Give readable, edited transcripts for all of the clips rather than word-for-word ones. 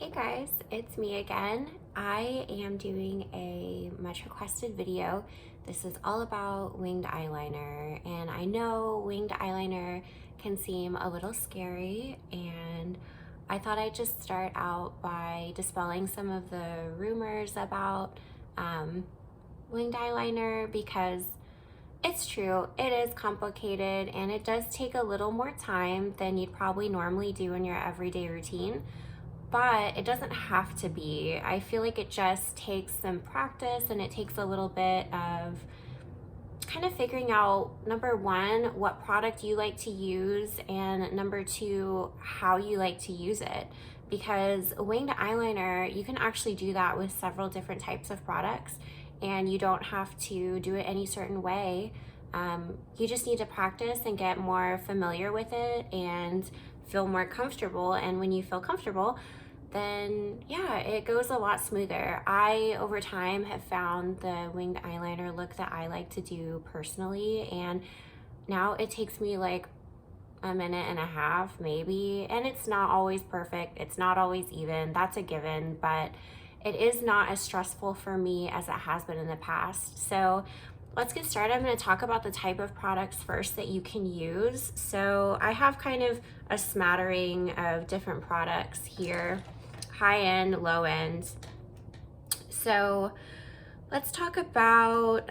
Hey guys, it's me again. I am doing a much requested video. This is all about winged eyeliner, and I know winged eyeliner can seem a little scary, and I thought I'd just start out by dispelling some of the rumors about winged eyeliner because it's true, it is complicated and it does take a little more time than you'd probably normally do in your everyday routine, but it doesn't have to be. I feel like it just takes some practice and it takes a little bit of kind of figuring out, number one, what product you like to use, and number two, how you like to use it. Because winged eyeliner, you can actually do that with several different types of products and you don't have to do it any certain way. You just need to practice and get more familiar with it and feel more comfortable. And when you feel comfortable, then yeah, it goes a lot smoother. I, over time, have found the winged eyeliner look that I like to do personally, and now it takes me like a minute and a half maybe, and it's not always perfect, it's not always even, that's a given, but it is not as stressful for me as it has been in the past. So let's get started. I'm going to talk about the type of products first that you can use. So I have kind of a smattering of different products here, high end, low end. So let's talk about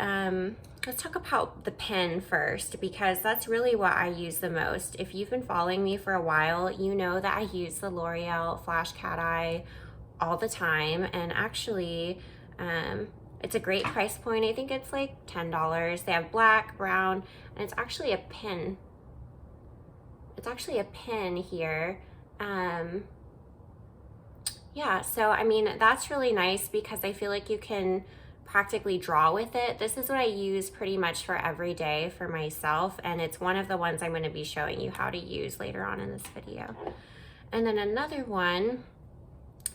the pen first, because that's really what I use the most. If you've been following me for a while, you know that I use the L'Oreal Flash Cat Eye all the time, and actually it's a great price point. I think it's like $10. They have black, brown, and it's actually a pin. It's actually a pin here. Yeah, so I mean, that's really nice because I feel like you can practically draw with it. This is what I use pretty much for every day for myself, and it's one of the ones I'm going to be showing you how to use later on in this video. And then another one,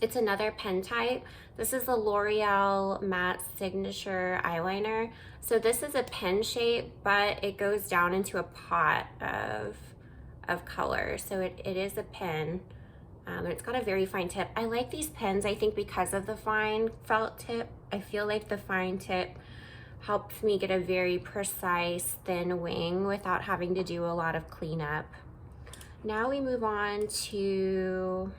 it's another pen type. This is the L'Oreal Matte Signature Eyeliner. So this is a pen shape, but it goes down into a pot of color. So it is a pen. And it's got a very fine tip. I like these pens, I think, because of the fine felt tip. I feel like the fine tip helps me get a very precise thin wing without having to do a lot of cleanup. Now we move on to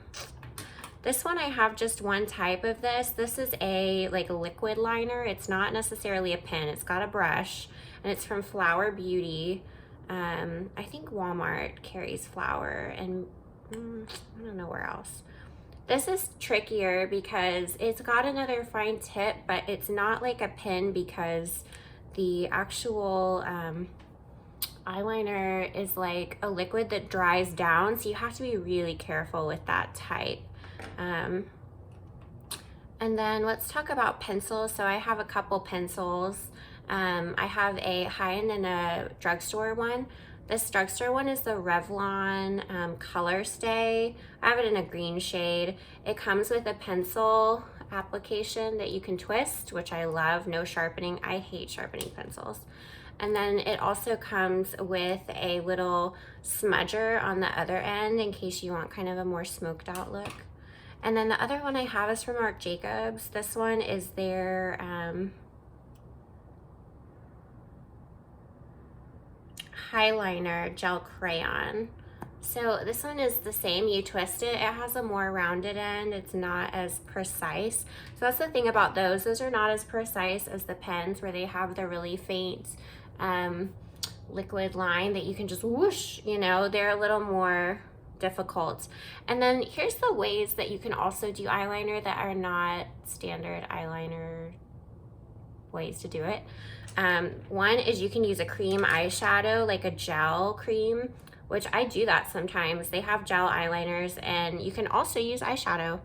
this one. I have just one type of this. This is a like liquid liner. It's not necessarily a pen. It's got a brush, and it's from Flower Beauty. I think Walmart carries Flower, and I don't know where else. This is trickier because it's got another fine tip, but it's not like a pen because the actual eyeliner is like a liquid that dries down, so you have to be really careful with that type. And then let's talk about pencils. So I have a couple pencils. I have a high-end and a drugstore one. This drugstore one is the Revlon Color Stay. I have it in a green shade. It comes with a pencil application that you can twist, which I love. No sharpening. I hate sharpening pencils. And then it also comes with a little smudger on the other end in case you want kind of a more smoked out look. And then the other one I have is from Marc Jacobs. This one is their Eyeliner Gel Crayon. So this one is the same. You twist it. It has a more rounded end. It's not as precise. So that's the thing about those. Those are not as precise as the pens where they have the really faint liquid line that you can just whoosh, you know. They're a little more difficult. And then here's the ways that you can also do eyeliner that are not standard eyeliner ways to do it. One is you can use a cream eyeshadow, like a gel cream, which I do that sometimes. They have gel eyeliners, and you can also use eyeshadow.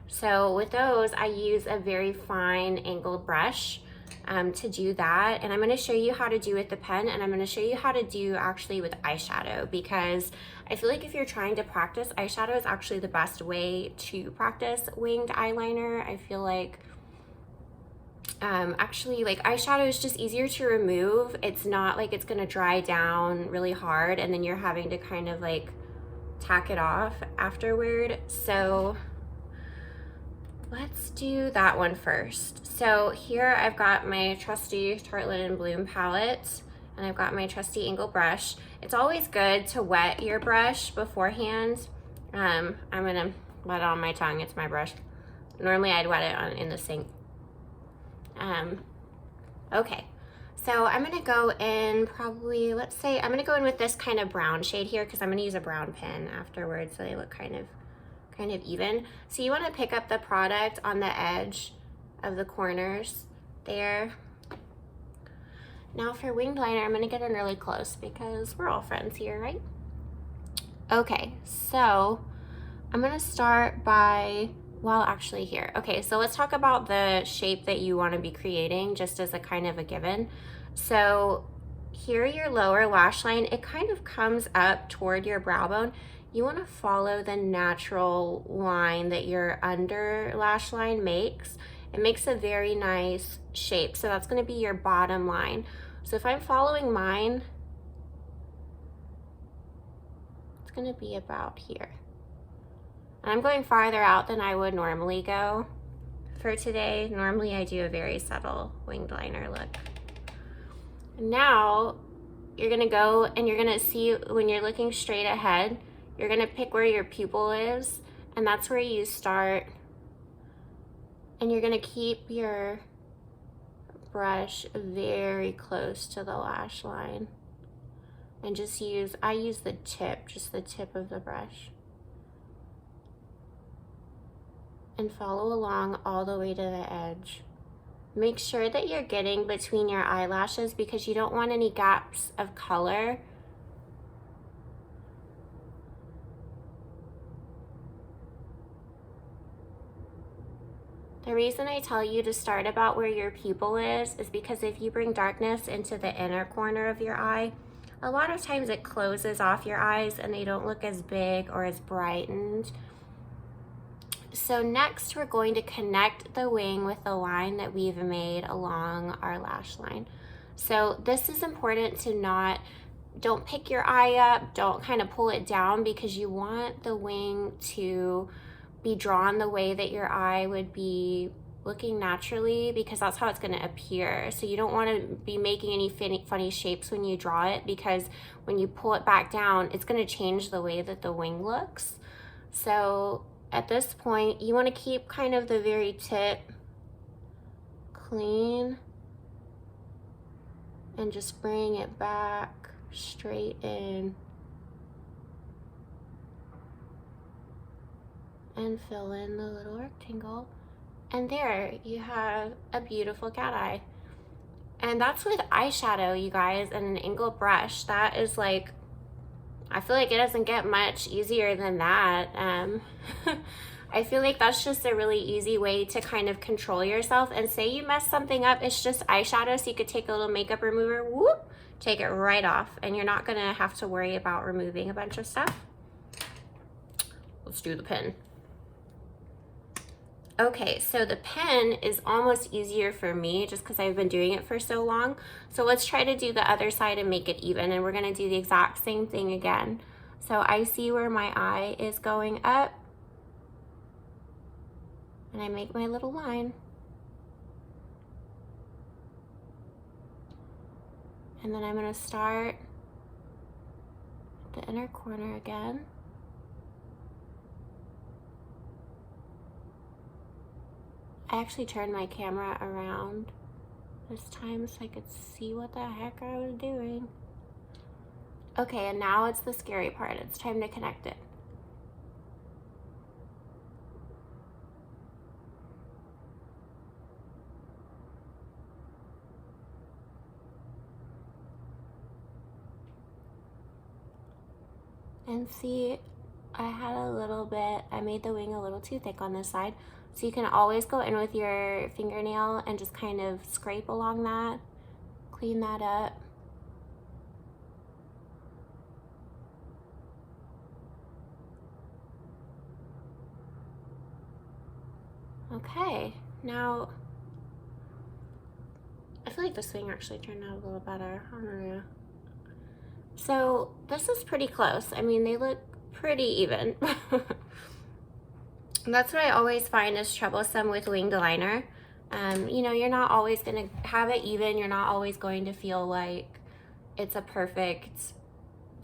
So with those, I use a very fine angled brush to do that, and I'm going to show you how to do with the pen, and I'm going to show you how to do actually with eyeshadow, because I feel like if you're trying to practice, eyeshadow is actually the best way to practice winged eyeliner. I feel like actually, like, eyeshadow is just easier to remove. It's not like it's gonna dry down really hard and then you're having to kind of like tack it off afterward. So let's do that one first. So here I've got my trusty Tartelette and Bloom palette, and I've got my trusty angle brush. It's always good to wet your brush beforehand. I'm gonna wet it on my tongue, it's my brush. Normally I'd wet it in the sink. Okay, so I'm gonna go in probably, let's say, I'm gonna go in with this kind of brown shade here because I'm gonna use a brown pen afterwards so they look kind of even. So you wanna pick up the product on the edge of the corners there. Now for winged liner, I'm gonna get in really close because we're all friends here, right? Okay, so I'm gonna start by, well, actually here. Okay, so let's talk about the shape that you wanna be creating just as a kind of a given. So here, your lower lash line, it kind of comes up toward your brow bone. You wanna follow the natural line that your under lash line makes. It makes a very nice shape. So that's gonna be your bottom line. So if I'm following mine, it's gonna be about here. And I'm going farther out than I would normally go for today. Normally I do a very subtle winged liner look. Now you're gonna go and you're gonna see when you're looking straight ahead, you're gonna pick where your pupil is, and that's where you start. And you're gonna keep your brush very close to the lash line. And just I use the tip, just the tip of the brush. And follow along all the way to the edge. Make sure that you're getting between your eyelashes because you don't want any gaps of color. The reason I tell you to start about where your pupil is because if you bring darkness into the inner corner of your eye, a lot of times it closes off your eyes and they don't look as big or as brightened. So next we're going to connect the wing with the line that we've made along our lash line. So this is important to don't pick your eye up, don't kind of pull it down because you want the wing to be drawn the way that your eye would be looking naturally because that's how it's going to appear. So you don't want to be making any funny shapes when you draw it because when you pull it back down, it's going to change the way that the wing looks. So at this point, you want to keep kind of the very tip clean and just bring it back straight in and fill in the little rectangle. And there you have a beautiful cat eye. And that's with eyeshadow, you guys, and an angled brush. That is like, I feel like it doesn't get much easier than that. I feel like that's just a really easy way to kind of control yourself. And say you mess something up, it's just eyeshadow, so you could take a little makeup remover, whoop, take it right off, and you're not gonna have to worry about removing a bunch of stuff. Let's do the pen. Okay, so the pen is almost easier for me just because I've been doing it for so long. So let's try to do the other side and make it even, and we're gonna do the exact same thing again. So I see where my eye is going up, and I make my little line. And then I'm gonna start at the inner corner again. I actually turned my camera around this time so I could see what the heck I was doing. Okay, and now it's the scary part. It's time to connect it. And see, I made the wing a little too thick on this side. So you can always go in with your fingernail and just kind of scrape along that, clean that up. Okay, now I feel like this thing actually turned out a little better. I don't know. So this is pretty close. I mean, they look pretty even. And that's what I always find is troublesome with winged liner. You know, you're not always gonna have it even. You're not always going to feel like it's a perfect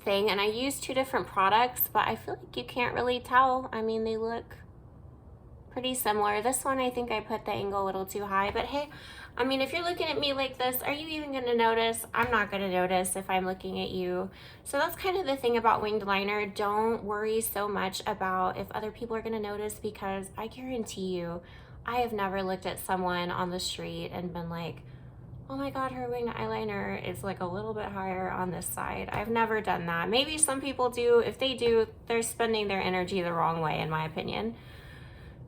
thing. And I use 2 different products, but I feel like you can't really tell. I mean, they look pretty similar. This one, I think I put the angle a little too high, but hey, I mean, if you're looking at me like this, are you even gonna notice? I'm not gonna notice if I'm looking at you. So that's kind of the thing about winged liner. Don't worry so much about if other people are gonna notice, because I guarantee you, I have never looked at someone on the street and been like, oh my God, her winged eyeliner is like a little bit higher on this side. I've never done that. Maybe some people do. If they do, they're spending their energy the wrong way, in my opinion.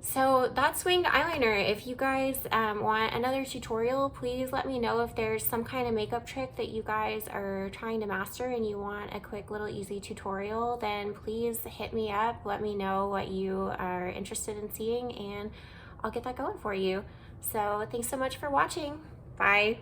So that's winged eyeliner. If you guys want another tutorial, please let me know if there's some kind of makeup trick that you guys are trying to master and you want a quick little easy tutorial, then please hit me up. Let me know what you are interested in seeing and I'll get that going for you. So thanks so much for watching. Bye.